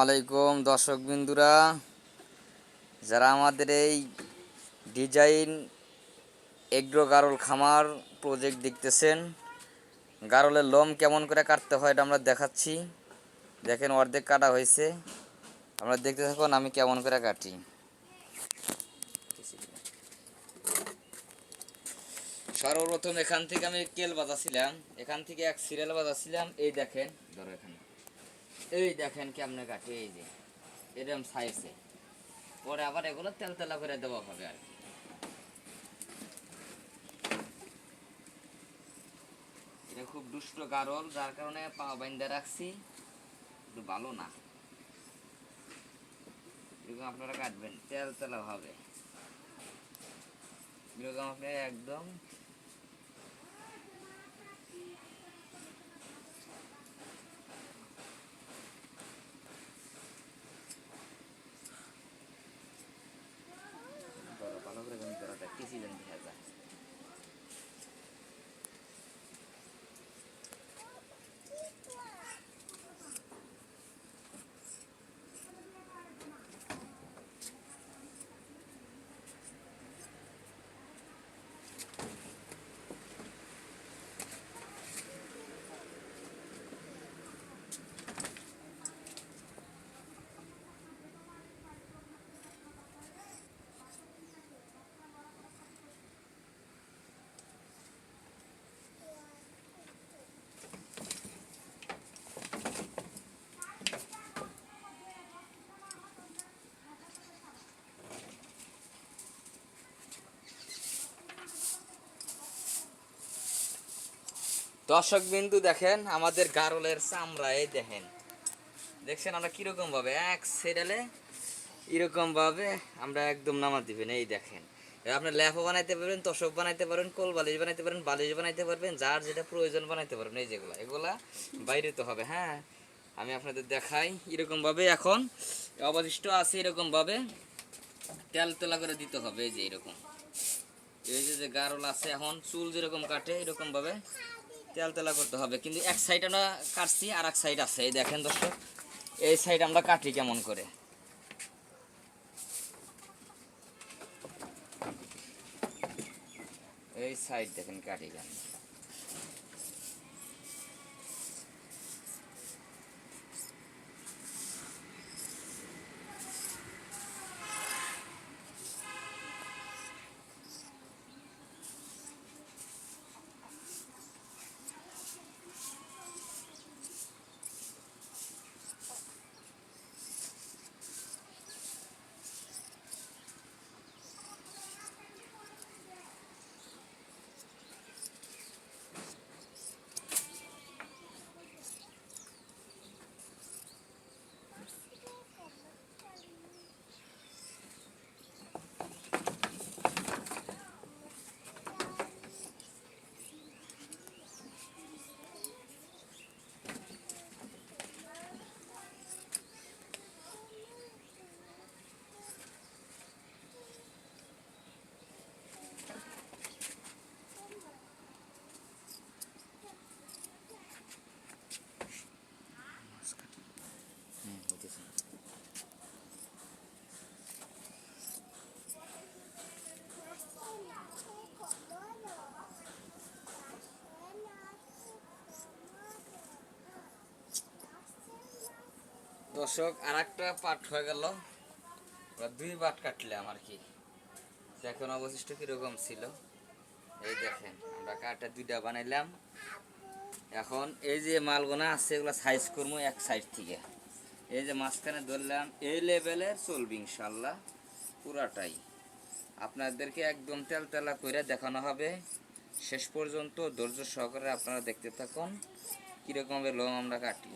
আলাইকুম দর্শক বিন্দুরা, যারা আমাদের এই ডিজাইন এগ্রো গারল খামার প্রজেক্ট দেখতেছেন, গারলের লোম কেমন করে কাটতে হয় এটা আমরা দেখাচ্ছি। দেখেন অর্ধেক কাটা হয়েছে, আমরা দেখতে থাকুন আমি কেমন করে কাটি। সর্বপ্রথম এখান থেকে আমি কেল বাজাছিলাম, এখান থেকে এক সিরিয়াল বাজাছিলাম। এই দেখেন, ধরো এখানে, এই দেখেন কেমনে কাটি, এই যে এরকম সাইজে। পরে আবার এগুলো তেল তেলা করে দেওয়া হবে আর কি। এটা খুব দুষ্ট গারল, যার কারণে পা বাইন্দা রাখছি, একটু ভালো না। এরকম আপনারা কাটবেন তেল তেলা হবে, এরকম আপনি একদম ভালো করে কিছু দেখা যায়। দর্শক বিন্দু দেখেন আমাদের গারলের চামড়া, এই দেখেন, দেখছেন আমরা কিরকম ভাবে এক সেডালে এরকম ভাবে আমরা একদম নামা দিবেন। এই দেখেন, আপনি ল্যাপও বানাইতে পারবেন, তোষক বানাইতে পারবেন, কোল বালিশ বানাইতে পারেন, বালিশ বানাইতে পারবেন, যার যেটা প্রয়োজন বানাইতে পারবেন। এই যেগুলা এগুলা বাইরে তো হবে। হ্যাঁ, আমি আপনাদের দেখাই এরকম ভাবে। এখন অবশিষ্ট আছে এরকম ভাবে তেল তেলা করে দিতে হবে। এই যে এরকম, এই যে গারল আছে, এখন চুল যেরকম কাটে এরকম ভাবে তেল তেলা করতে হবে। কিন্তু এক সাইড আমরা কাটছি, আর এক সাইড আছে। এই দেখেন দর্শক, এই সাইড আমরা কাটি কেমন করে। এই সাইড দেখেন কাটি কেমন। দর্শক আর একটা পার্ট হয়ে গেল, দুই পার্ট কাটলাম আর কি। এখন অবশিষ্ট কিরকম ছিল এই দেখেন, আমরা কাঠটা দুইটা বানাইলাম। এখন এই যে মালগুনা আছে এগুলো সাইজ করবো এক সাইড থেকে। এই যে মাঝখানে ধরলাম, এই লেভেলের চলবে ইনশাল্লাহ পুরাটাই। আপনাদেরকে একদম তেল তেলা করে দেখানো হবে, শেষ পর্যন্ত ধৈর্য সহকারে আপনারা দেখতে থাকুন কীরকমভাবে লোম আমরা কাটি।